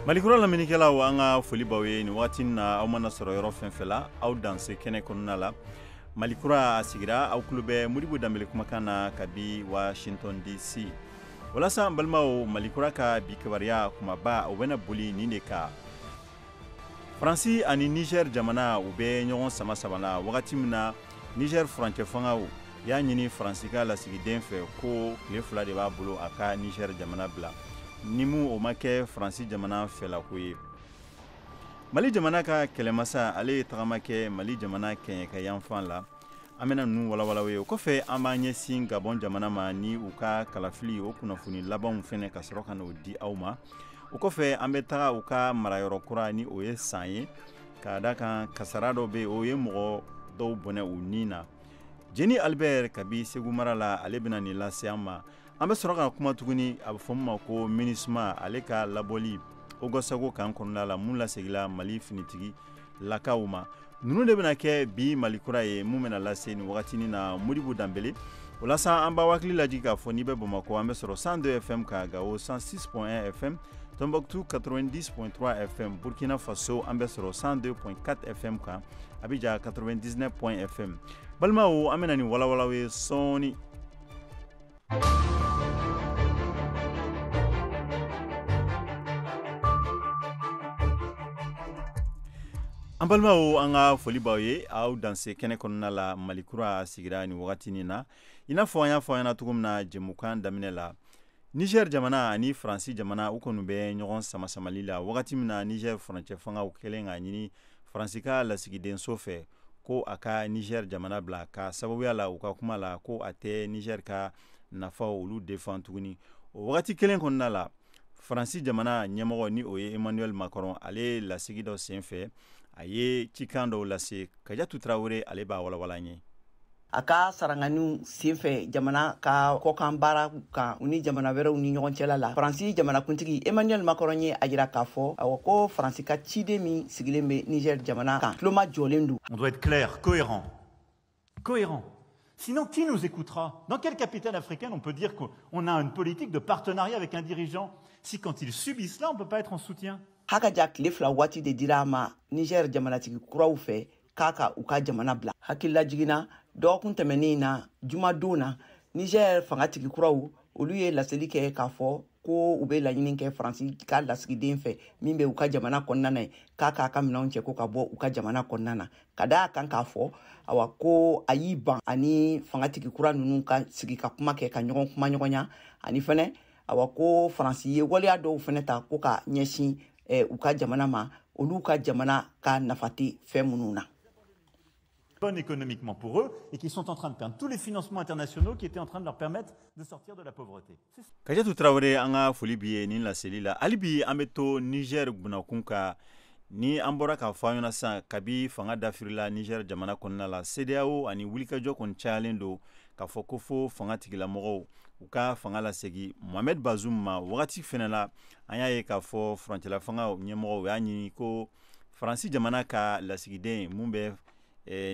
Malikura laminikɛlaw an ka foli baw ye nin waati na aw mana sɔrɔ yɔrɔ fɛn fɛn la aw danse kɛnɛ kɔnɔna la Malikura a sigira aw tulo bɛ Modibo Danbele kumakan na kabi Washington DC walasa an balimaw Malikura ka bi kibaruya kumaba o bɛna boli nin de kan Faransi ani Niger jamana u bɛ ɲɔgɔn sama sama la wagati min na Niger furancɛ fangaw y'a ɲini Faransi ka lasigiden fɛ ko tile 2 de b'a bolo a ka Niger jamana bila nimu o ma kɛ Faransi jamana fɛlako ye Mali jamana ka kɛlɛmasa ale ye tagama kɛ Mali jamana kɛɲɛ ka yanfan la an bɛna ninnu walawalaw ye o kɔfɛ an b'an ɲɛsin Gabon jamana ma ni u ka kalafili o kunnafoni labanw fɛnɛ ka sɔrɔ ka n'o di aw ma o kɔfɛ an bɛ taga u ka marayɔrɔ kura ni o ye san ye ka da kan kasara dɔ bɛ o ye mɔgɔ dɔw bɔnɛ u ni na Jeni Albert kabi Segu mara la ale bɛna nin lase an ma an bɛ sɔrɔ ka kuma tuguni a bɛ fɔ min ma ko MINUSMA ale ka labɔli Ogosago kan kɔnɔna la mun lasegila Mali finitigi lakaw ma ninnu de bɛna kɛ bi Malikura ye mun bɛna lase nin wagatinin na Modibo Danbele walasa an b'a hakili lajigi k'a fɔ n'i bɛ Bamakɔ an bɛ sɔrɔ 102 FM ka Gao 106.1 FM Tombouctou 90.3 FM Burkina Faso an bɛ sɔrɔ 102.4 FM kan Abidjan 99.1 FM balimaw an bɛna nin walawalaw ye sɔɔni an balimaw an ka foli baw ye aw danse kɛnɛ kɔnɔna la Malikura sigira ni wagatinin na i n'a fɔ an y'a fɔ an ɲɛna cogo min na jɛmukan daminɛ la Niger jamana ani Faransi jamana u kɔni bɛ ɲɔgɔn sama-samali la wagati min na Niger furancɛ fangaw kɛlen k'a ɲini Faransi ka lasigidenso fɛ ko a ka Niger jamana bila ka sababuya la u ka kuma la ko a tɛ Niger ka nafa olu defan tuguni o wagati kelen kɔnɔna la Faransi jamana ɲɛmɔgɔ ni o ye Emmanuel Macron ale lasigi dɔ senfɛ a ye cikan dɔw lase Kajatu Traoré ale b'a walawala ɲɛ a ka sarangani senfɛ jamana ka kɔkan baara kan u ni jamana wɛrɛw ni ɲɔgɔn cɛla la Faransi jamanakuntigi Emmanuel Macron ye a jira k'a fɔ ko Faransi ka ciden min sigilen bɛ Niger jamana kan tuloma jɔlen don. On doit être clair, cohérent. Sinon, qui nous écoutera? Dans quelle capitale africaine on peut dire qu'on a une politique de partenariat avec un dirigeant si quand ils subissent là, on ne peut pas être en soutien? Haka ja tile 2 waati de dira ma Niger jamanatigi kuraw fɛ k'a ka u ka jamana bila hakilila jiginna dɔgɔkun tɛmɛnen na jumadon na Niger fangatigi kuraw olu ye laseli kɛ k'a fɔ ko u bɛ laɲini kɛ Faransi ka lasigiden fɛ min bɛ u ka jamana kɔnɔna na k'a k'a ka minɛnw cɛ ko ka bɔ u ka jamana kɔnɔna na ka da kan k'a fɔ ko a y'i ban ani fangatigi kura ninnu ka sigi ka kuma kɛ ka ɲɔgɔn kuma ɲɔgɔnya ani fɛnɛ ko Faransi ye waleya dɔw fɛnɛ ta ko ka ɲɛsin u ka jamana ma olu ka jamana ka nafati fɛn minnu na. Bonne économiquement pour eux et qui sont en train de perdre tous les financements internationaux qui étaient en train de leur permettre de sortir de la pauvreté. Kajatu Traoré an ka foli bi ye nin laseli la hali bi an bɛ to Niger bunakun ka ni an bɔra k'a fɔ an ɲɛna sisan kabi fanga dafirila Niger jamana kɔnɔna la CEDEAO ani wulikajɔ kɔni cayalen don k'a fɔ ko fo fanga tigilamɔgɔw u ka fanga lasegi Mohamed Bazoum ma wagati fɛnɛ la an y'a ye k'a fɔ furancɛla fangaw ɲɛmɔgɔw y'a ɲini ko Faransi jamana ka lasigiden mun bɛ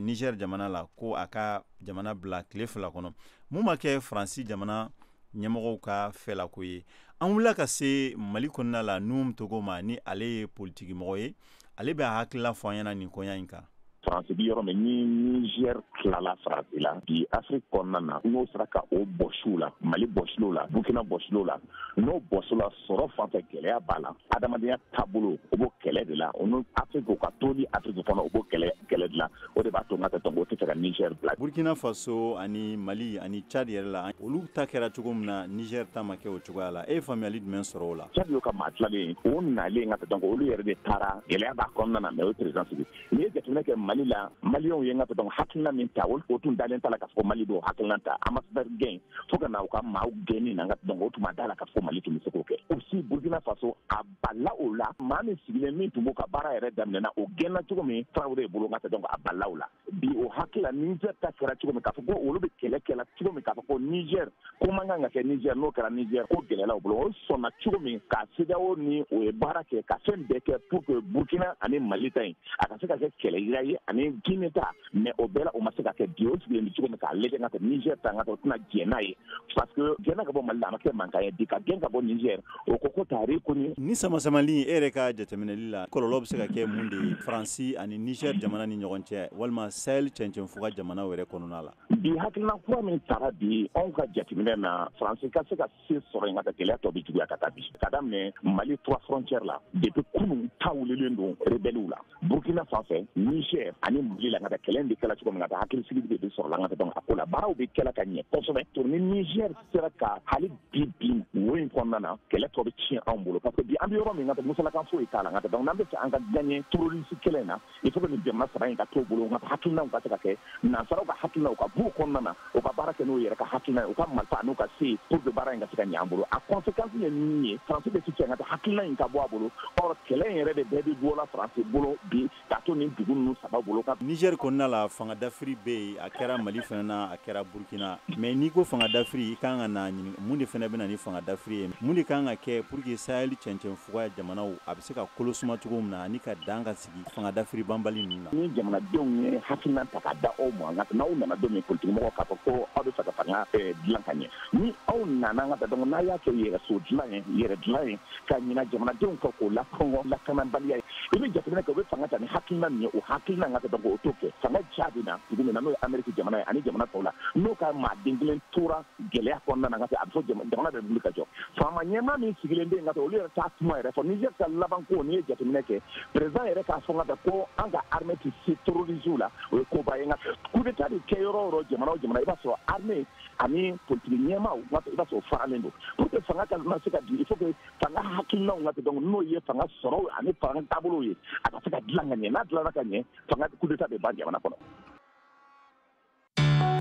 Niger jamana la ko a ka jamana bila tile 2 kɔnɔ mun ma kɛ Faransi jamana ɲɛmɔgɔw ka fɛlako ye an wulila ka se Mali kɔnɔna la Num Togo ma ni ale ye politiki mɔgɔ ye ale bɛ hakilila fɔ an ɲɛna nin koɲa in kan France bi yɔrɔ min ni Niger tilala Faransi la bi Afrique kɔnɔna na n'o sera ka o bɔsiw la Mali bɔsiw la Burkina bɔsiw la n'o bɔsiw la sɔrɔ fan fɛ gɛlɛya b'a la adamadenya taabolo o b'o kɛlɛ de la o n'o Afrique ka to di Afrique kɔnɔ o b'o kɛlɛ de la o de b'a to n ka tɛ o tɛ fɛ ka Niger bila Burkina Faso ani Mali ani Tchad yɛrɛ la olu ta kɛra cogo min na Niger ta ma kɛ o cogoya la e ye faamuyali jumɛn sɔrɔ o la Tchad y'o ka maa tilalen o nalen ka tɛ olu yɛrɛ de taara gɛlɛya b'a kɔnɔna na mais o ye président sigi n'i ye jateminɛ kɛ Mali la Maliens ye ka tɛ hakilina min ta o tun dalen t'a la ka fɔ Mali do hakilina ta ambassadeur Gain fo ka na u ka maaw gɛnni na ka tɛ o tun ma da la ka fɔ Mali tun bɛ se k'o kɛ aussi Burkina Faso a bala o la maa min sigilen min tun b'o ka baara yɛrɛ daminɛna o gɛnna cogo min Traoré bolo ka tɛ a bala o la bi o hakilila Niger ta kɛra cogo min k'a fɔ ko olu bɛ kɛlɛ cogo min k'a fɔ ko Niger ko man kan ka kɛ Niger n'o kɛra Niger ko gɛlɛla o bolo o sɔnna cogo min ka CEDEAO ni o ye baara kɛ ka fɛn bɛɛ kɛ pour que Burkina ani Mali ta in a ka se ka kɛ kɛlɛyira ye ani Guinée ta mais o bɛɛ la o ma se ka kɛ bi o sigilen bɛ cogo min k'a lajɛ ka tɛ Niger ta ka tɛ o tɛna jɛn n'a ye parce que gena ka bɔ Mali la a ma kɛ mankan ye bi ka gɛn ka bɔ Niger o ko ko taare ko ni sama-samali e yɛrɛ ka jateminɛli la kɔlɔlɔ bɛ se ka kɛ mun de ye Faransi ani Niger jamana ni ɲɔgɔn cɛ walima Sahel cɛncɛnfuga jamana wɛrɛ kɔnɔna la bi hakilina kura min tara bi anw ka jateminɛ na Faransi ka se ka se sɔrɔ yen ka taa gɛlɛya tɔ bi juguya ka taa bi ka daminɛ Mali 3 frontières la depuis kunun ta wulilen don rebelliw la Burkina fanfɛ Niger ani Mali la ka taa kɛlɛ de kɛla cogo min ka taa hakilisigi de sɔrɔ la ka taa a ko la baaraw bɛ kɛla ka ɲɛ kosɛbɛ to ni Niger sera ka hali bi wo in kɔnɔna na kɛlɛ tɔ bɛ tiɲɛ anw bolo parce que bi an bɛ yɔrɔ min ka taa musalakan foyi t'a la ka taa donc n'an bɛ fɛ an ka gagner terroriste kɛlɛ in na il faut que nin jamana saba in ka t'o bolo ka hakilinaw ka se ka kɛ nansaraw ka hakilinaw ka b'u kɔnɔna na o ka baara kɛ n'o yɛrɛ ka hakilina ye u ka marifa n'u ka se pour que baara in ka se ka ɲɛ an bolo a conséquence ye min ye Faransi bɛ se ka taa hakilina in ka bɔ a bolo or kɛlɛ in yɛrɛ de bɛɛ bɛ bɔ la Faransi bolo bi ka to nin dugu ninnu saba bolo ka Niger kɔnɔna la fanga dafiri bɛ yen a kɛra Mali fana na a kɛra Burkina mais n'i ko fanga dafiri i kan ka na ɲini mun de fana bɛ na ni fanga dafiri ye mun de kan ka kɛ pour que Sahel cɛncɛnfuga jamanaw a bɛ se ka kolo suma cogo min na ani ka dan ka sigi fanga dafiri banbali ninnu na ni jamanadenw ye hakilina ta ka da aw ma nka n'aw nana don min politique mɔgɔw k'a fɔ ko aw bɛ fɛ ka fanga dilan ka ɲɛ ni aw nana ka taa donc n'a y'a kɛ yɛrɛso dilan ye yɛrɛ dilan ye ka ɲina jamanadenw kɔ k'o lakɔngɔ lakanabaliya ye i bɛ jateminɛ kɛ u bɛ fanga ta ni hakilina min ye o hakilina ka taa donc o t'o kɛ fanga jaabi na dugu min na n'o ye Amérique jamana ye ani jamana tɔw la n'o ka maaden kelen tora gɛlɛya kɔnɔna na ka a bɛ fɔ jamana bɛ wuli ka jɔ faama ɲɛmaa min sigilen bɛ yen ka taa olu yɛrɛ t'a kuma yɛrɛ fɔ Niger ka laban ko n'i ye jateminɛ kɛ président yɛrɛ k'a fɔ ka taa ko an ka armée tɛ se terroristes la o ye koba ye nka coup d'état de kɛ yɔrɔ o yɔrɔ jamana o jamana i b'a sɔrɔ armée ani politique ɲɛmaaw i b'a sɔrɔ faralen don pour que fanga ka se ka di il faut que fanga hakilinaw ka donc n'o ye fanga sɔrɔ ani fanga taabolo ye a ka se ka dilan ka ɲɛ n'a dilanna ka ɲɛ fanga coup d'état bɛ ban jamana kɔnɔ.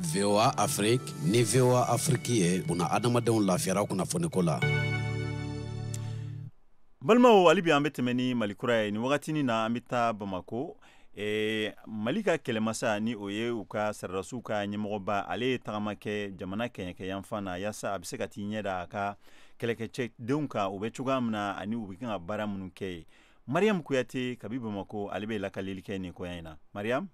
VOA Afrique ni VOA Afrique ye buna adamadenw lafiyara kunnafoniko la. Balimaw hali bi an bɛ tɛmɛ ni Mali kura ye ni wagatinin na an bɛ taa Bamako Mali ka kɛlɛmasa ni o ye u ka saradasiw ka ɲɛmɔgɔba ale ye tagama kɛ jamana kɛɲɛkɛ yanfan na yaasa a bɛ se ka t'i ɲɛ da a ka kɛlɛkɛcɛdenw kan u bɛ cogoya min na ani u bɛ kan ka baara minnu kɛ ye Mariam Kuyate kabi Bamako ale bɛ lakaleli kɛ nin koya in na Mariam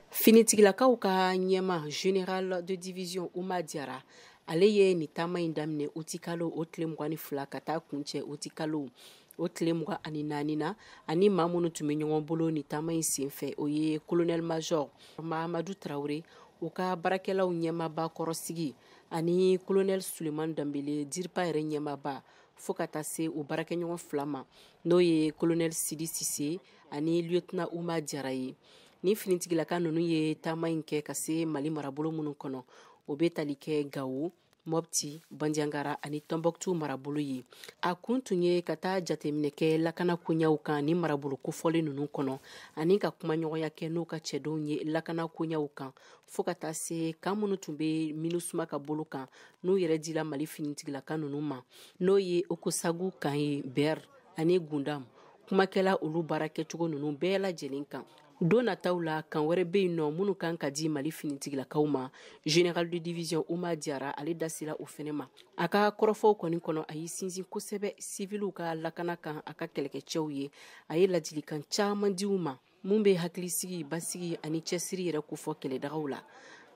Finitigilakaw ka ɲɛma général de division Ouma Diarra ale ye ni taama in daminɛ oti kalo o tile 22 ka taa kuncɛ oti kalo o tile 24 na ani maa minnu tun bɛ ɲɔgɔn bolo ni taama in senfɛ o ye colonel major Mahamadou Traoré u ka baarakɛlaw ɲɛmaba kɔrɔsigi ani colonel Suleiman Dambele DIRPA yɛrɛ ɲɛmaba fo ka taa se u baarakɛɲɔgɔn fila ma n'o ye colonel Sidi Sise ani lieutenant Ouma Diarra ye ni finitigilaka ninnu ye taama in kɛ ka se Mali marabolo minnu kɔnɔ o bɛ tali kɛ Gao, Mopti, Bandiangara ani Tombouctou marabolo ye. A kun tun ye ka taa jateminɛ kɛ lakana koɲaw kan ni marabolo kofɔlen ninnu kɔnɔ ani ka kumaɲɔgɔnya kɛ n'u ka cɛdenw ye lakana koɲaw kan fo ka taa se kan minnu tun bɛ MINUSMA ka bolo kan n'u yɛrɛ dila Mali finitigilaka ninnu ma n'o ye Okosagu kan ye Ber ani Gundam kumakɛla olu baara kɛcogo ninnu bɛɛ lajɛlen kan. Don nataw la kan wɛrɛ bɛ yen nɔ minnu kan ka di Mali finitigilakaw ma général de division Ouma Diarra ale dasila o fɛnɛ ma a ka kɔrɔfɔw kɔni kɔnɔ a y'i sinsin kosɛbɛ civiliw ka lakana kan a ka kɛlɛkɛcɛw ye a ye ladilikan caman di u ma mun bɛ hakilisigi basigi ani cɛsiri yɛrɛ kofɔ kɛlɛdagaw la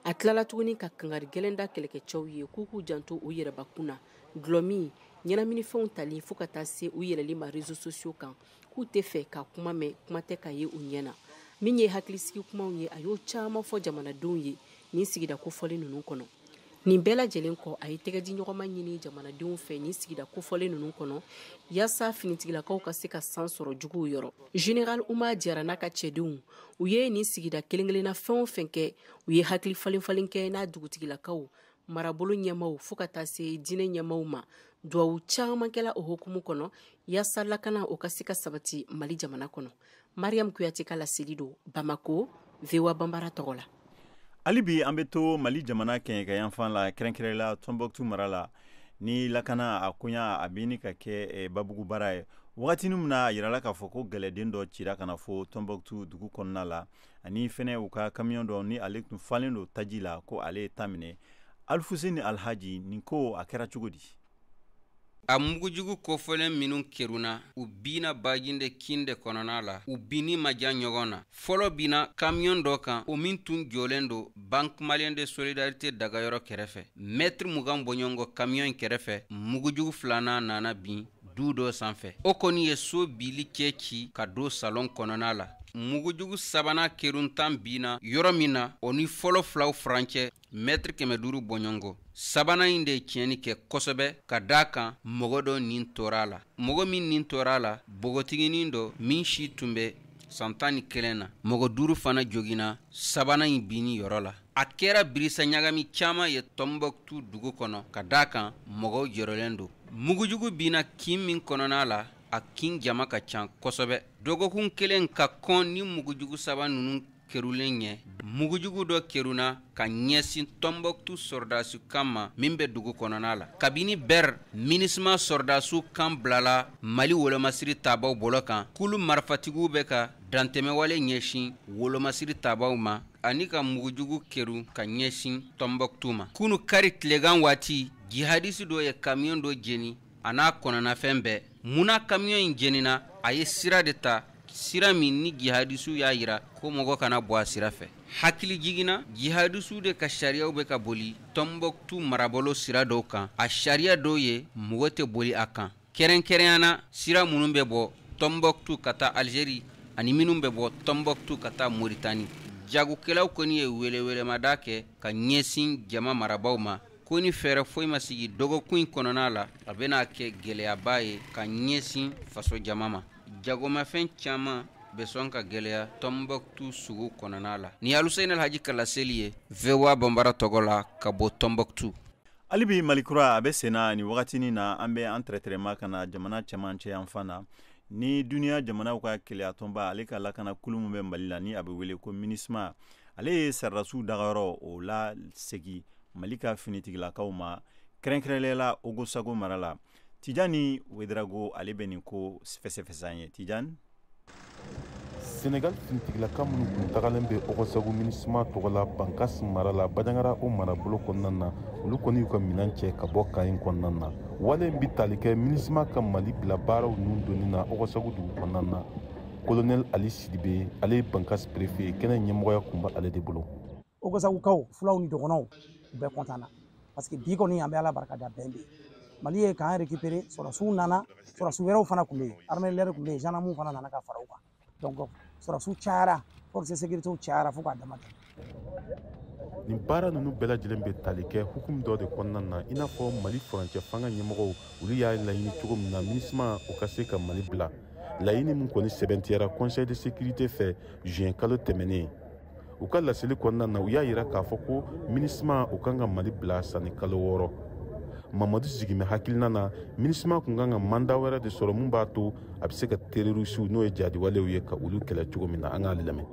a tilala tuguni ka kangari gɛlɛn da kɛlɛkɛcɛw ye k'u k'u janto u yɛrɛbakun na gulɔmi ɲɛnaminifɛnw tali fo ka taa se u yɛrɛli ma réseaux sociaux kan k'u tɛ fɛ ka kuma mɛn kuma tɛ ka ye u ɲɛna min ye hakilisigi kumaw ye a y'o caman fɔ jamanadenw ye nin sigida kofɔlen ninnu kɔnɔ nin bɛɛ lajɛlen kɔ a ye tɛgɛdi ɲɔgɔnma ɲini jamanadenw fɛ nin sigida kofɔlen ninnu kɔnɔ yaasa finitigilakaw ka se ka san sɔrɔ juguw yɔrɔ général Ouma Diarra n'a ka cɛdenw u ye nin sigida kelen-kelenna fɛn o fɛn kɛ u ye hakili falen-falen kɛ n'a dugutigilakaw marabolo ɲɛmaw fo ka taa se diinɛ ɲɛmaw ma duwawu caman kɛla o hokumu kɔnɔ yaasa lakana o ka se ka sabati Mali jamana kɔnɔ Mariam Kuyate ka laseli don Bamako VOA Bambara tɔgɔ la hali bi an bɛ to Mali jamana kɛɲɛkɛ yanfan la kɛrɛnkɛrɛnla Tombouctou mara la ni lakana a koɲa a bɛ ni ka kɛ babugu baara ye wagatinin min na a yirala k'a fɔ ko gɛlɛden dɔ cira kana fɔ Tombouctou dugu kɔnɔna la ani fɛnɛ u ka camion dɔ ni ale tun falen don taji la ko ale ye ta minɛ Alfuseni Alhaji nin ko a kɛra cogo di a mugujugu kofolen minun keruna u bina baginde kinde kɔnɔna la u bini maja ɲɔgɔn na fɔlɔ bina kamiyon dɔ kan o min tun jɔlen do banque malien de solidarité dagayɔrɔ kɛrɛfɛ mètre mugan bɔɲɔngɔ kamiyon kɛrɛfɛ mugujugu filanan nana bin du dɔ sanfɛ o kɔni ye so bili cɛ ci ka don salon kɔnɔna la mugujugu sabana keruntan bina yɔrɔ min na o ni fɔlɔ filaw furancɛ mètre 500 bɔɲɔngɔ sabana in de ye tiɲɛni kɛ kosɛbɛ ka daa kan mɔgɔ dɔ nin tora la mɔgɔ min nin tora la bogotiginin dɔ min si tun bɛ san 11 na mɔgɔ 5 fana jogina sabana in binni yɔrɔ la a kɛra birisa ɲagami caaman ye Tombouctou dugu kɔnɔ ka daa kan mɔgɔw jɔrɔlen do mugujugu binna kin min kɔnɔna la a kin jama ka can kosɛbɛ dɔgɔkun kelen ka kɔn ni mugujugu saba nunu kerulen ɲɛ mugujugu dɔ keruna ka ɲɛsin Tombouctou sɔrɔdasiw kan ma min bɛ dugu kɔnɔna la kabini bɛr minisma sɔrɔdasiw kan bilala mali wolomasiri tabaw bolo kan kulu marifatigiw bɛ ka dantɛmɛwale ɲɛsin wolomasiri tabaw ma ani ka mugujugu keru ka ɲɛsin Tombouctou ma kunu kari tilegan waati jihadisi dɔ ye kamiyon dɔ jeni a n'a kɔnɔnafɛn bɛɛ muna kamiyon in jenina a ye sira de ta sira min ni jihadisiw y'a yira ko mɔgɔ kana bɔ a sira fɛ hakili jigina jihadisiw de ka sariyaw bɛ ka boli Tombouctou marabolo sira dɔw kan a sariya dɔw ye mɔgɔ tɛ boli a kan kɛrɛnkɛrɛnyana sira minnu bɛ bɔ Tombouctou ka taa Algérie ani minnu bɛ bɔ Tombouctou ka taa Mauritanie jagokɛlaw kɔni ye welewelemada kɛ ka ɲɛsin jama marabaw ma ko ni fɛɛrɛ foyi ma sigi dɔgɔkun in kɔnɔna la a bɛna kɛ gɛlɛyaba ye ka ɲɛsin faso jama ma jagomafɛn caman bɛ sɔn ka gɛlɛya Tombouctou sugu kɔnɔna la ni Aluseyin Alhaji Kalaseli ye VOA Bambara tɔgɔ la ka bɔ Tombouctou alibi malikura a bɛ senna ni wagatinin na an bɛ an traitement kana jamana cɛmancɛ yan fan na ni duniya jamanaw ka keleya tɔnba ale ka lakana kulu min bɛ Mali la ni a bɛ wele ko MINUSMA ale ye sɔrɔdasiw dagayɔrɔ o la segi Mali ka finitigilakaw ma kɛrɛnkɛrɛnlela Ogosago mara la Tijani Wedrago ale bɛ nin ko fɛsɛfɛsan ye Tijani Sénégal finitigilaka minnu kun tagalen bɛ Ogosago MINUSMA tɔgɔ la Bankas mara la Badangara o marabolo kɔnɔna na olu kɔni y'u ka minɛn cɛ ka bɔ kan in kɔnɔna na wale in bi tali kɛ MINUSMA ka Mali bila baaraw nun donni na Ogosago dugu kɔnɔna na Colonel Ali Sidibe ale ye Bankas préfet kɛnɛ ɲɛmɔgɔya kun bɛ ale de bolo Ogosagukaw fulaw ni dɔgɔnɔw u bɛɛ content na parce que bi kɔni an bɛ Ala barika da bɛn bɛ Mali ye k'an récupérer sɔrɔdasiw nana sɔrɔdasi wɛrɛw fana kun bɛ yen armée de l'air kun bɛ yen gendarmew fana nana ka fara u kan donc sɔrɔdasiw cayara force de sécurité cayara fo k'a dama tɛmɛ nin baara ninnu bɛɛ lajɛlen bɛ tali kɛ hukumu dɔ de kɔnɔna na i n'a fɔ Mali furancɛ fanga ɲɛmɔgɔw olu y'a laɲini cogo min na MINUSMA o ka se ka Mali bila laɲini min kɔni sɛbɛntiyara Conseil de sécurité fɛ juin kalo tɛmɛnen u ka laseli kɔnɔna na u y'a yira k'a fɔ ko MINUSMA o kan ka Mali bila sanni kalo 6 Mamadu Zigime hakilina na MINUSMA kun kan ka mandat wɛrɛ de sɔrɔ mun b'a to a bɛ se ka terrorisiw n'o ye jadiwalew ye ka olu kɛlɛ cogo min na an k'ale lamɛn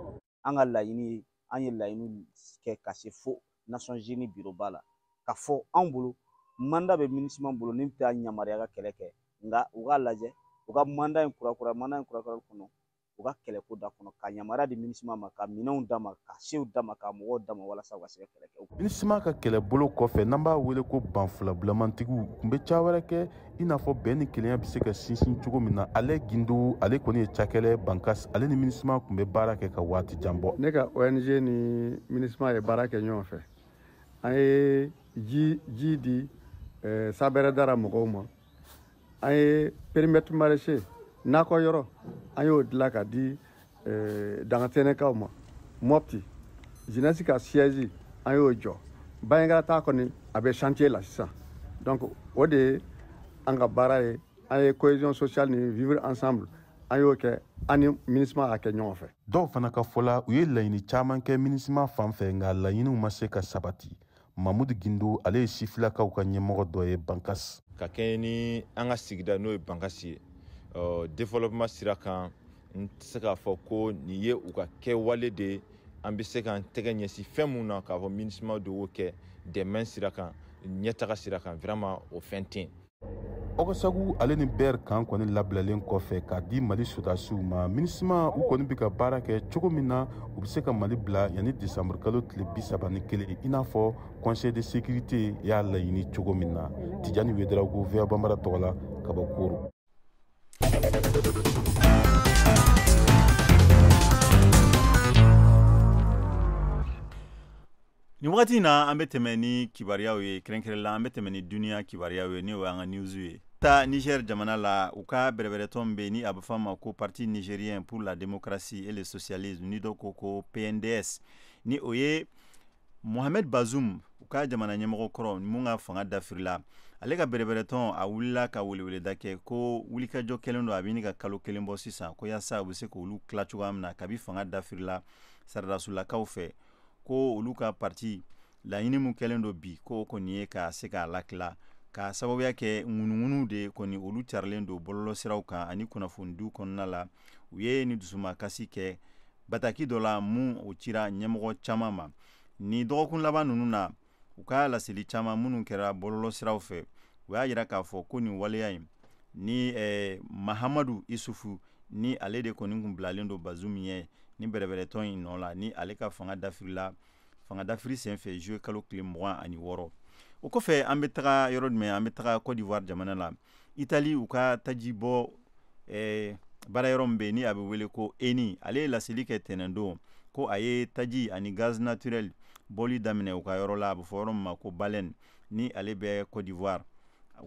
an ka laɲini an ye laɲini kɛ ka se fo Nations Unies bureau ba la ka fɔ anw bolo mandat bɛ MINUSMA bolo ni bɛ taa yamaruya ka kɛlɛ kɛ nka u k'a lajɛ u ka mandat in kurakura kɔnɔ u ka kɛlɛ ko da kɔnɔ ka yamaruya di MINUSMA ma ka minɛnw d'a ma ka sew d'a ma ka mɔgɔw d'a ma walasa u ka se ka kɛlɛ kɛ MINUSMA ka kɛlɛbolo kɔfɛ n'an b'a wele ko banfulabilamantigiw kun bɛ ca wɛrɛ kɛ i n'a fɔ bɛn ni kelenya bɛ se ka sinsin cogo min na ale Gindo ale kɔni ye cakɛlɛ Bankas ale ni MINUSMA kun bɛ baara kɛ ka waati jan bɔ ne ka ONG ni MINUSMA ye baara kɛ ɲɔgɔn fɛ an ye ji di Sabɛrɛ Dara mɔgɔw ma an ye périmètre maraîcher nakɔ yɔrɔ an y'o dilan ka di dangatɛnɛkaw ma Mopti jeunesse ka siège an y'o jɔ Bandiagara ta kɔni a bɛ chantier la sisan donc o de ye an ka baara ye an ye cohésion sociale ni vivre ensemble an y'o kɛ an ni MINUSMA y'a kɛ ɲɔgɔn fɛ dɔw fana ka fɔ la u ye laɲini caman kɛ MINUSMA fan fɛ nka laɲiniw ma se ka sabati Mamudu Gindo ale ye sifilakaw ka ɲɛmɔgɔ dɔ ye Bankas ka kɛ ni an ka sigida n'o ye Bankas ye développement sira kan n tɛ se k'a fɔ ko nin ye u ka kɛwale de an bɛ se k'an tɛgɛ ɲɛsin fɛn mun na k'a fɔ MINUSMA de y'o kɛ dɛmɛ sira kan ɲɛtaga sira kan vraiment o fɛn tɛ yen Ogasagu ale ni ber kan kɔni labilalen kɔfɛ k'a di Mali sodasiw ma MINUSMA u kɔni bɛ ka baara kɛ cogo min na u bɛ se ka Mali bila yanni décembre kalo tile 31 i n'a fɔ Conseil de sécurité y'a laɲini cogo min na. Tijani Wederawogo VOA Bambara tɔgɔ la ka bɔ Koro. Ni wagati na an bɛ tɛmɛ ni kibariyaw ye kɛrɛnkɛrɛnla an bɛ tɛmɛ ni duniya kibariyaw ye ni o y'an ka news ye. Ta Niger jamana la u ka bɛrɛbɛrɛtɔn bɛ ni a bɛ fɔ a ma ko Parti nigérien pour la démocratie et le socialisme ni dɔ ko ko PNDS ni o ye Mohamed Bazoum u ka jamana ɲɛmɔgɔ kɔrɔ mun ka fanga dafirila ale ka bɛrɛbɛrɛtɔn a wulila ka weleweleda kɛ ko wulikajɔ kɛlen don a bɛ ni ka kalo kelen bɔ sisan ko yaasa u bɛ se k'olu tila cogoya min na kabi fanga dafirila saradasulakaw fɛ ko olu ka parti laɲini mun kɛlen don bi ko kɔni ye ka se k'a latila ka sababuya kɛ ŋunuŋunu de kɔni olu carilen don bɔlɔlɔsiraw kan ani kunnafonidiw kɔnɔna la u ye ni dusumakasi kɛ bataki dɔ la mun o cira ɲɛmɔgɔ caman ma ni dɔgɔkun laban ninnu na u ka laseli caman minnu kɛra bɔlɔlɔsiraw fɛ u y'a jira k'a fɔ ko nin waleya in ni Mahamadu Isufu ni ale de kɔni kun bilalen don Bazoum ye ni bɛrɛbɛrɛtɔn in nɔ la ni ale ka fanga dafiri senfɛ juillet kalo tile 26 o kɔfɛ an bɛ taga yɔrɔ jumɛn an bɛ taga Côte d'Ivoire jamana la Italie u ka taji bɔ baara yɔrɔ min bɛ ni a bɛ wele ko ENI ale ye laseli kɛ tɛnɛndon ko a ye taji ani gaz naturel bɔli daminɛ u ka yɔrɔ la a bɛ fɔ yɔrɔ min ma ko Baleine ni ale bɛ Côte d'Ivoire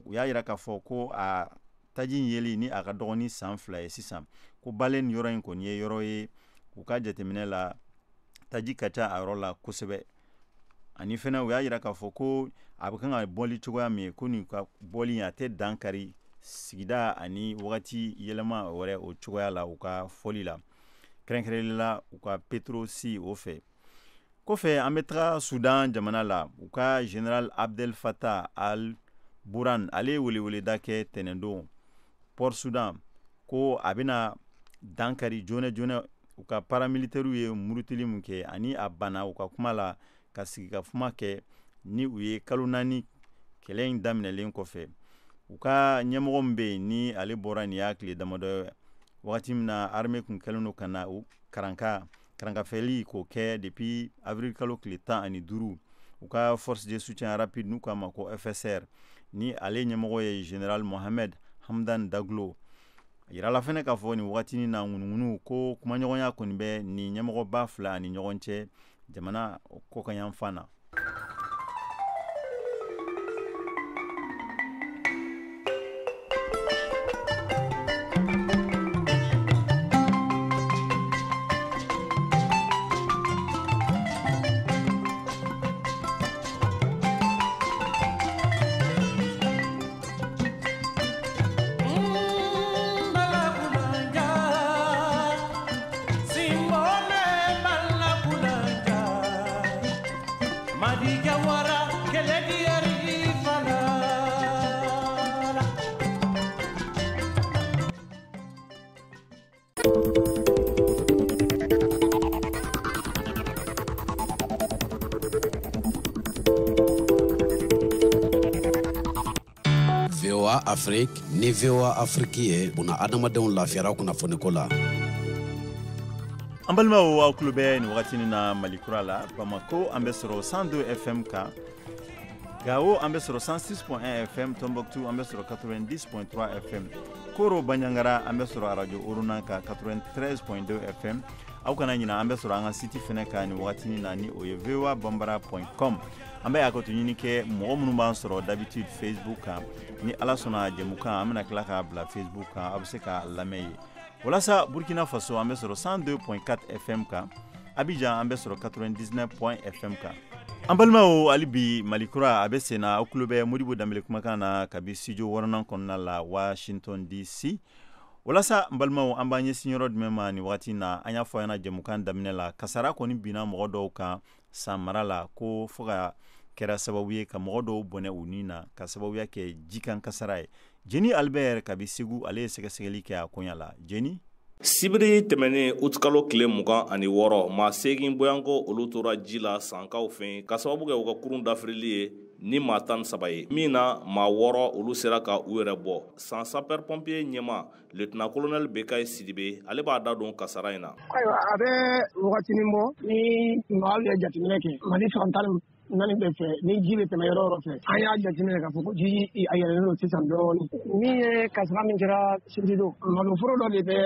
u y'a jira k'a fɔ ko a taji in yeli ni a ka dɔgɔ ni san 2 ye sisan ko Baleine yɔrɔ in kɔni ye yɔrɔ ye u ka jateminɛ la taji ka ca a yɔrɔ la kosɛbɛ ani fɛnɛ u y'a jira k'a fɔ ko a bɛ kan ka bɔli cogoya min ye ko nin ka bɔli a tɛ dankari sigida ani wagati yɛlɛma wɛrɛ o cogoya la u ka fɔli la kɛrɛnkɛrɛnlen la u ka Petrosi o fɛ kɔfɛ an bɛ taga Sudan jamana la u ka General Abdel Fattah al-Burhan ale ye weleweleda kɛ tɛnɛndon Port Sudan ko a bɛna dankari joona u ka paramilitaires ye murutili mun kɛ ani a banna u ka kuma la ka sigi ka kuma kɛ ni u ye kalo 4 kɛlɛ in daminɛlen kɔfɛ u ka ɲɛmɔgɔ min bɛ yen ni ale bɔra nin y'a tile damadɔ wagati min na armée kun kɛlen don ka na u karankafɛli k'o kɛ depuis avril kalo tile 15 u ka force de soutien rapide n'u k'a ma ko FSR ni ale ɲɛmɔgɔ ye général Mohamed Hamdan Daglo yirala fɛnɛ k'a fɔ nin wagati na ŋunuŋunu ko kumaɲɔgɔnya kɔni bɛ ni ɲɛmɔgɔba fila ani ɲɔgɔn cɛ jamana kɔkan fan na. VOA Afrique ni VOA Afrique ye buna adamadenw lafiyara kunnafoniko la. An balimaw aw tulo bɛ nin wagati na Mali kura la Bamako an bɛ sɔrɔ 102 FM kan Gao an bɛ sɔrɔ 106.1 FM Tombouctou an bɛ sɔrɔ 90.3 FM Koro Bandiagara an bɛ sɔrɔ radio Oruna kan 93.2 FM aw kana ɲina an bɛ sɔrɔ an ka site fɛnɛ kan nin wagati na ni o ye voabambara.com an bɛ yakɔto ɲini kɛ mɔgɔ minnu b'an sɔrɔ d'habitude Facebook kan ni ala sɔnna jɛmukan an bɛna tila k'a bila Facebook kan a bɛ se k'a lamɛn ye walasa Burkina Faso an bɛ sɔrɔ 102.4 FM kan Abidjan an bɛ sɔrɔ 99.1 FM kan an balimaw hali bi Mali kura a bɛ sen na aw tulo bɛ Modibo Danbele kumakan na kabi studio wɔɔrɔnan kɔnɔna la Washington DC walasa an balimaw an b'an ɲɛsin yɔrɔ jumɛn ma nin wagati na an y'a fɔ an ɲɛna jɛmukan daminɛ la kasara kɔni binna mɔgɔ dɔw kan san mara la ko fo ka kɛra sababu ye ka mɔgɔ dɔw bɔnɛ u ni na ka sababuya kɛ jikan kasara ye Jeni Albert kabi Segu ale ye sɛgɛsɛgɛli kɛ a koɲa la Jeni Sibiri tɛmɛnen utikalo tile 26 maa 8 boyanko olu tora ji la sankaw fɛ ka sababu kɛ u ka kurun dafirili ye ni maa 13 ye min na maa 6 olu sera ka u yɛrɛ bɔ san sapeur pompier ɲɛma lieutenant colonel Bekayi Sidibe ale b'a da don kasara in na. Ayiwa a bɛ wagatinin bɔ ni maaw ye jateminɛ kɛ Mali fan nani bɛ fɛ ni ji bɛ tɛmɛ yɔrɔ yɔrɔ fɛ an y'a jateminɛ k'a fɔ ko ji a yɛlɛlen don sisan dɔɔnin min ye kasara min kɛra sibiri don maloforo dɔ de bɛ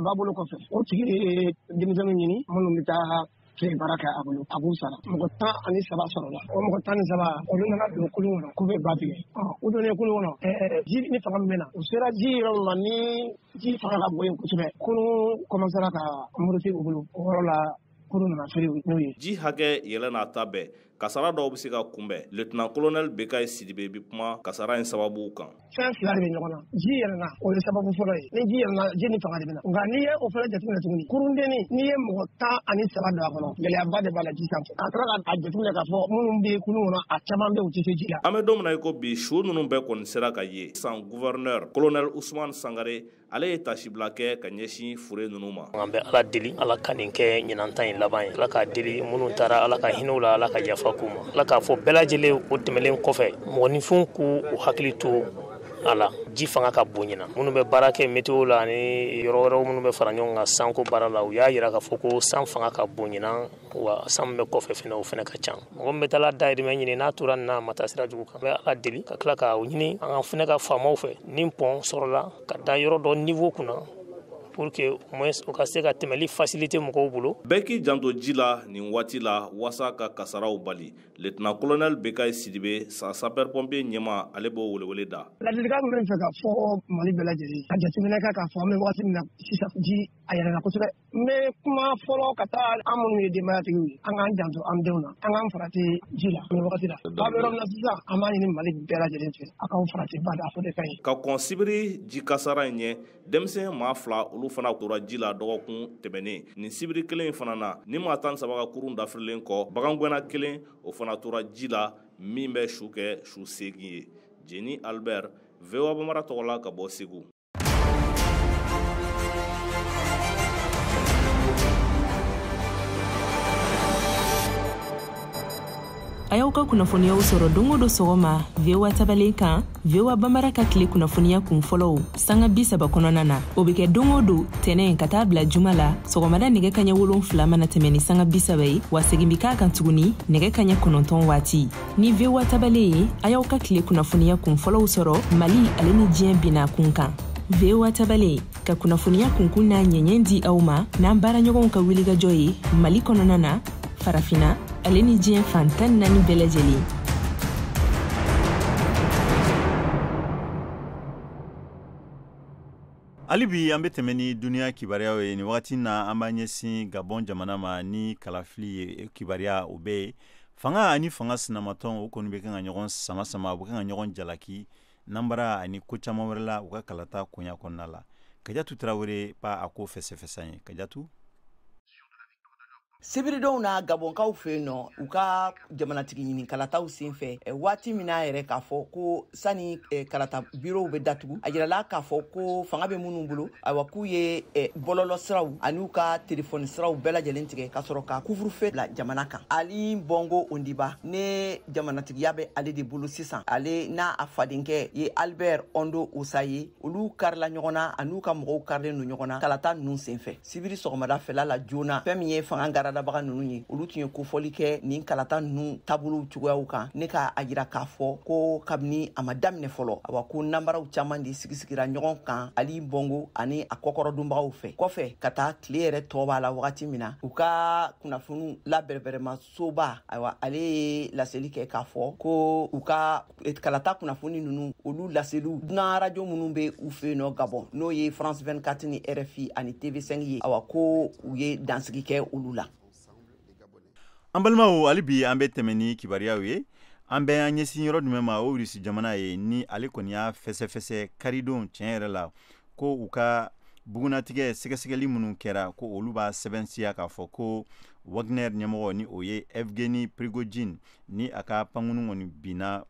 ba bolo kɔfɛ o tigi ye denmisɛnninw ɲini minnu bɛ taa tile baara kɛ a bolo a b'u sara mɔgɔ 17 sɔrɔla o mɔgɔ 17 olu nana don kulun kɔnɔ k'u bɛ ba tigɛ u donnen kulun kɔnɔ ji ni fanga min bɛ na u sera ji yɔrɔ min ma ni ji fanga ka bon yen kosɛbɛ kulun commencera ka muruti u bolo o yɔrɔ la kulun nana feere n'o ye ji hakɛ yɛlɛ n'a ta bɛɛ kasara dɔw bɛ se ka kunbɛn lieutenant colonel Bekayi Sidibe bi kuma kasara in sababu kan. Fɛn 2 de bɛ ɲɔgɔn na ji yɛlɛna o ye sababu fɔlɔ ye ni ji yɛlɛna ji ni fanga de bɛ na nka n'i ye o fana jateminɛ tuguni kurundenni n'i ye mɔgɔ 13 don a kɔnɔ gɛlɛyaba de b'a la ji sanfɛ a taara ka jateminɛ k'a fɔ minnu bɛ kulun kɔnɔ a caman bɛ u tɛ se ji la. An bɛ don min na i ko bi su ninnu bɛɛ kɔni sera ka ye san gouverneur colonel Ousmane Sangare ale ye tasibila kɛ ka ɲɛsin fure ninnu ma. An bɛ Ala deli Ala ka nin kɛ ɲinanta in laban ye Ala k'a deli minnu taara Ala ka hinɛw la Ala ka yafa k'u ma Ala k'a fɔ bɛɛ lajɛlen o tɛmɛlen kɔfɛ mɔgɔninfinw k'u hakili to a la ji fanga ka bon ɲina minnu bɛ baara kɛ météo la ni yɔrɔ wɛrɛw minnu bɛ fara ɲɔgɔn kan sanko baara la u y'a yira k'a fɔ ko san fanga ka bon ɲina wa san bɛ kɔfɛ fɛnɛ o fɛnɛ ka ca mɔgɔ min bɛ taa dayirimɛ ɲini n'a tora nin na a ma taa sira jugu kan bɛ Ala deli ka tila ka ɲini an fɛnɛ ka faamaw fɛ ni pont sɔrɔla ka da yɔrɔ dɔ niveau kunna pour que au moins o ka se ka tɛmɛli facilité mɔgɔw bolo. Bɛɛ k'i janto ji la nin waati la wasa ka kasaraw bali lieutenant colonel Bekayi Sidibe sa sapeur pompier ɲɛma ale b'o welewele da. Ladilikan min bɛ fɛ ka fɔ Mali bɛɛ lajɛlen ka jateminɛ kɛ k'a fɔ an bɛ waati min na sisan ji a yɛlɛla kosɛbɛ n bɛ kuma fɔlɔ ka taa an minnu ye denbayatigiw ye an k'an janto an denw na an k'an farati ji la nin wagati la ba bɛ yɔrɔ min na sisan an b'a ɲini Mali bɛɛ lajɛlen fɛ a k'aw farati ba da fo de ka ɲi. Ka kɔn sibiri ji kasara in ɲɛ denmisɛn maa 2 olu fana tora ji la dɔgɔkun tɛmɛnen nin sibiri kelen in fana na ni maa 13 ka kurun dafirilen kɔ bagangɛnna kelen o fana tora ji la min bɛ su kɛ su 8 ye Jeni Albert VOA Bamara tɔgɔla ka bɔ Segu. A y'aw ka kunnafoniyaw sɔrɔ don o don sɔgɔma VOA tabalen kan VOA Bambara ka tile kunnafoniya kun fɔlɔw sanga 30 kɔnɔna na o bɛ kɛ don o don tɛnɛn ka taa bila juma la sɔgɔmada nɛgɛ kaɲɛ 7 mana tɛmɛ ni sanga 30 ye wa segin bi k'a kan tuguni nɛgɛ kaɲɛ 9 waati ni VOA tabalen ye a y'aw ka tile kunnafoniya kun fɔlɔw sɔrɔ Mali ale ni diɲɛ bina kun kan VOA tabalen ka kunnafoniya kunkun n'a ɲɛɲɛ di aw ma n'an baara ɲɔgɔnw ka wulikajɔ ye Mali kɔnɔna na farafina ale ni diɲɛ fan 14 bɛɛ lajɛlen. Hali bi an bɛ tɛmɛ ni duniya kibaruyaw ye nin wagati na an b'a ɲɛsin Gabon jamana ma ni kalafili ye kibaruya o bɛ ye fanga ani fanga sinamatɔn o kɔni bɛ kan ka ɲɔgɔn sama u bɛ kan ka ɲɔgɔn jalaki nanbara ani ko caman wɛrɛ la u ka kalata koɲa kɔnɔna la Kajatu Tarawele pa a ko fɛsɛfɛsɛ ye Kajatu. Sibiridenw na Gabonkaw fɛ yen nɔ u ka jamanatigi ɲini kalataw senfɛ waati min na yɛrɛ k'a fɔ ko sani kalata bureau bɛ datugu a jirala k'a fɔ ko fanga bɛ minnu bolo ayiwa k'u ye bɔlɔlɔ siraw ani u ka telefɔni siraw bɛɛ lajɛlen tigɛ ka sɔrɔ ka couvre-feu bila jamana kan Ali Bongo Ondiba ne jamanatigiya bɛ ale de bolo sisan ale n'a a fadenkɛ ye Albert Ondo Osaye olu karila ɲɔgɔn na ani u ka mɔgɔw karilen don ɲɔgɔn na kalata ninnu senfɛ sibiri sɔgɔmada fɛla la joona fɛn min ye fanga dabaga ninnu ye olu tun ye kofɔli kɛ nin kalata ninnu taabolo cogoyaw kan ne ka a jira k'a fɔ ko kabini a ma daminɛ fɔlɔ awa ko nanbaraw caman de sigisigira ɲɔgɔn kan Ali Bongo ani a kɔkɔrɔdonbagaw fɛ kɔfɛ ka taa tile yɛrɛ tɔ b'a la wagati min na u ka kunnafoniw labɛrɛbɛrɛma soba ayiwa ale ye laseli kɛ k'a fɔ ko u ka kalata kunnafoni ninnu olu laseliw dunan radio minnu bɛ u fɛ yen nɔ Gabon n'o ye France 24 ni RFI ani TV5 ye awa ko u ye dansigi kɛ olu la. An balimaw hali bi an bɛ tɛmɛ ni kibaruyaw ye an bɛ an ɲɛsin yɔrɔ jumɛn ma o Irisi jamana ye ni ale kɔni y'a fɛsɛfɛsɛ karidon tiɲɛ yɛrɛ la ko u ka bugunatigɛ sɛgɛsɛgɛli minnu kɛra ko olu b'a sɛbɛnsiya k'a fɔ ko Wagner ɲɛmɔgɔ ni o ye Evgeny Prigozhin ni a ka pankunu kɔni binna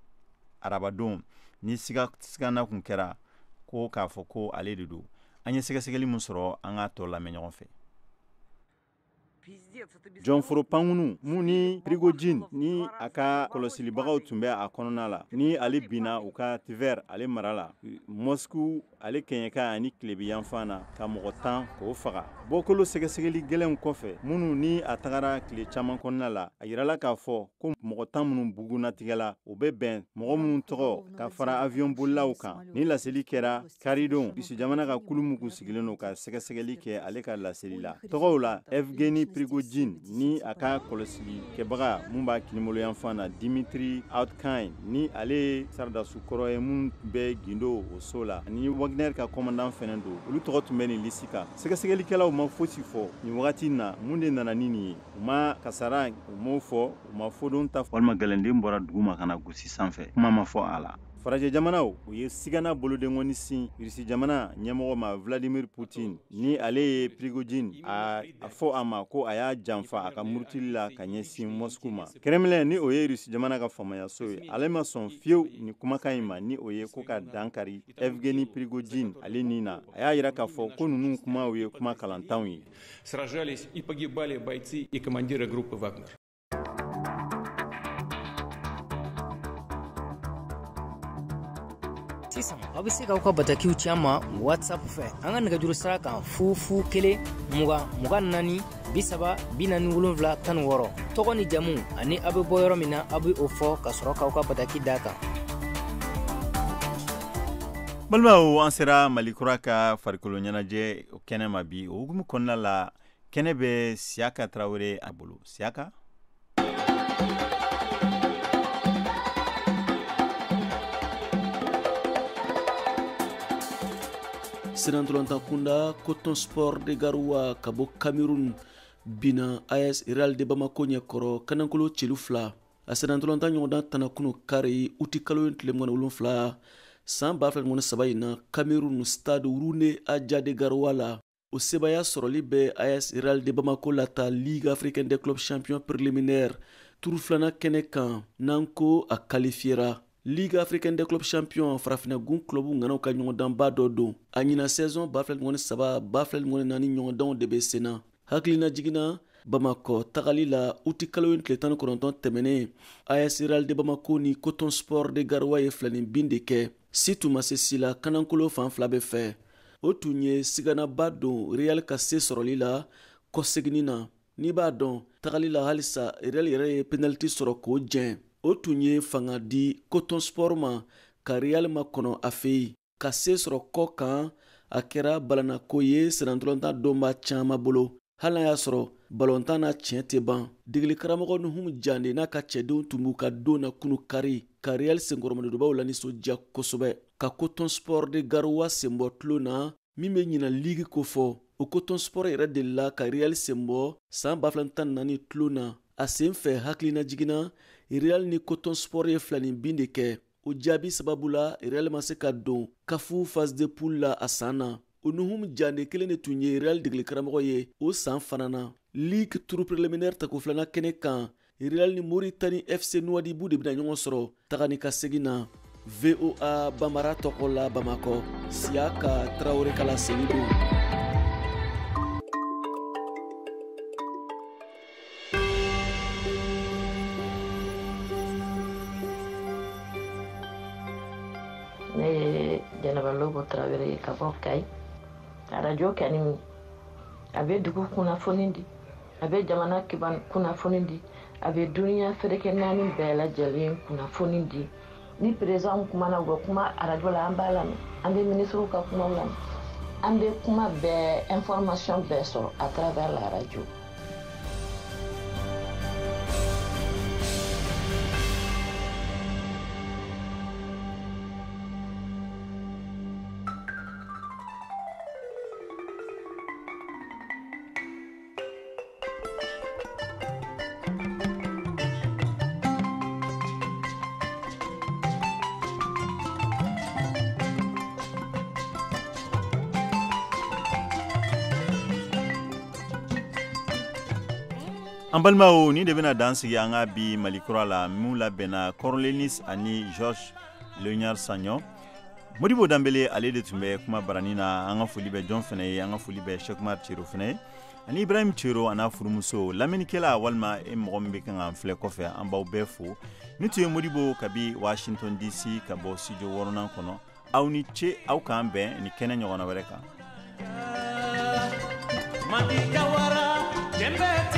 arabadon ni sigana kun kɛra ko k'a fɔ ko ale de don an ye sɛgɛsɛgɛli min sɔrɔ an ka tɔ lamɛn ɲɔgɔn fɛ. John Foro Pangunu mun ni Prigojine ni a ka kɔlɔsilibagaw tun bɛ a kɔnɔna la ni ale binna u ka Tver ale mara la Moscou ale kɛɲɛka ani tilebiyanfan na ka mɔgɔ 10 k'o faga bɔkolo sɛgɛsɛgɛli gɛlɛnw kɔfɛ minnu ni a tagara tile caman kɔnɔna la a yirala k'a fɔ ko mɔgɔ 10 minnu bugunatigɛla u bɛ bɛn mɔgɔ minnu tɔgɔ ka fara avion bolilaw kan ni laseli kɛra Karidon Rusi jamana ka kulumugu sigilen don ka sɛgɛsɛgɛli kɛ ale ka laseli la tɔgɔw la Evgeny Prigojine ni a ka kɔlɔsili kɛbaga mun b'a kinimoloyanfan na Dimitri Outkin ni ale sardasu kɔrɔ ye mun bɛ gindo o so la ani Wagner ka commandant fɛnɛ don olu tɔgɔ tun bɛ ni lisi kan sɛgɛsɛgɛlikɛlaw ma fosi fɔ ni wagati na mun de nana ni nin ye u ma kasara u m'o fɔ u ma fodon ta walima gɛlɛnden bɔra duguma kana gosi sanfɛ kuma ma fɔ a la Farajɛ jamanaw u ye sigana bolodengɔni sin Rusi jamana ɲɛmɔgɔ ma Vladimir Putin ni ale ye Prigojine a fɔ a ma ko a y'a janfa a ka murutili la ka ɲɛsin Moscou ma Kremlin ni o ye Rusi jamana ka famayaso ye ale ma sɔn fiyewu ni kumakan in ma ni o ye ko ka dankari Evgeny Prigojine ale ni na a y'a yira k'a fɔ ko ninnu kumaw ye kuma kalantanw ye Сражались и погибали бойцы и командиры группы Вагнер. Sisan aw bɛ se k'aw ka batakiw ci an ma WhatsApp fɛ an ka nɛgɛjuru sira kan 001 20 24 40 46 tɔgɔ ni jamu ani aw bɛ bɔ yɔrɔ min na aw bɛ o fɔ ka sɔrɔ k'aw ka bataki d'a kan. Balimaw an sera Malikura ka farikolo ɲɛnajɛ kɛnɛ ma bi o hukumu kɔnɔna la kɛnɛ bɛ Siaka Traoré a bolo Siaka Senantolanta kunda Coton Sport de Garoua ka bɔ Cameroun bina AS Real de Bamako ɲɛkɔrɔ kanankolo celu 2 a senantolanta ɲɔgɔndan tanakunu kari uti kalo tile 17 san 2023 in na Cameroun stade Rune Adja de Garoua la o sebaya sɔrɔli bɛ AS Real de Bamako la ta Ligue africaine des clubs champions préliminaire turu filana kɛnɛ kan n'an ko a qualifiera Ligue africaine des clubs champions farafina gun clubu nganaw ka ɲɔgɔndanba dɔ don a ɲina saison 2023 2024 ɲɔgɔndanw de bɛ senna hakilina jigina Bamako tagali la uti kalo tile 19 tɛmɛnen AS Real de Bamako ni Coton Sport de Garoua ye filanin bin de kɛ si tun ma se si la kanankolo fan fila bɛ fɛ o tun ye siganaba don Real ka se sɔrɔli la kɔsegini na n'i b'a dɔn tagali la halisa Real yɛrɛ ye penalty sɔrɔ k'o jɛn o tun ye fanga di Coton Sport ma ka Real ma kɔnɔ a fɛ yen ka se sɔrɔ kɔ kan a kɛra balanako ye senantolanta donba caman bolo hali n'a y'a sɔrɔ balontan na tiɲɛ tɛ ban degeli karamɔgɔ Nuhum Jande n'a ka cɛdenw tun b'u ka don na kunu kari ka Real senkɔrɔmadobaw la nisɔndiya kosɛbɛ ka Coton Sport de Garoua senbɔ tulo na min bɛ ɲina ligue ko fɔ o Coton Sport yɛrɛ de la ka Real senbɔ san 2014 tulo na a sen fɛ hakilina jiginna Real ni Coton Sport ye filanin bin de kɛ o jaabi sababu la Real ma se ka don kafu phase de poule la a san na o Nuhum Jande kelen de tun ye Real degeli karamɔgɔ ye o san fana na Ligue tour préliminaire tako filana kɛnɛ kan Real ni Mauritanie FC Nouadhibou de bɛna ɲɔgɔn sɔrɔ tagani ka segin na VOA Bambara tɔgɔ la Bamakɔ Siaka Traoré kala seli don ne ye Jɛnɛba Lobo Traoré ka bɔ Kayi radio kɛni a bɛ dugu kunnafoni di a bɛ jamana kiban kunnafoni di a bɛ duniya ferekɛ naani bɛɛ lajɛlen kunnafoni di ni président kumana u bɛ kuma radio la an b'a lamɛn an bɛ ministre ka kumaw lamɛn an bɛ kuma bɛɛ information bɛɛ sɔrɔ à travers la radio. An balimaw ni de bɛna dan sigi an ka bi Malikura la mun labɛnna Cornelis ani Georges Léonard Sagnon Modibo Dambele ale de tun bɛ kuma barani na an ka foli bɛ John fɛnɛ ye an ka foli bɛ Cheikh Umar Chiro fɛnɛ ani Ibrahim Chero ana furumuso laminikela walma e mogombe kan an fle kofe an baw befo ni tuye Modibo kabi Washington DC kabo studio worona kono aw ni che aw kan ben ni kenen nyogona wereka Madika wara jembe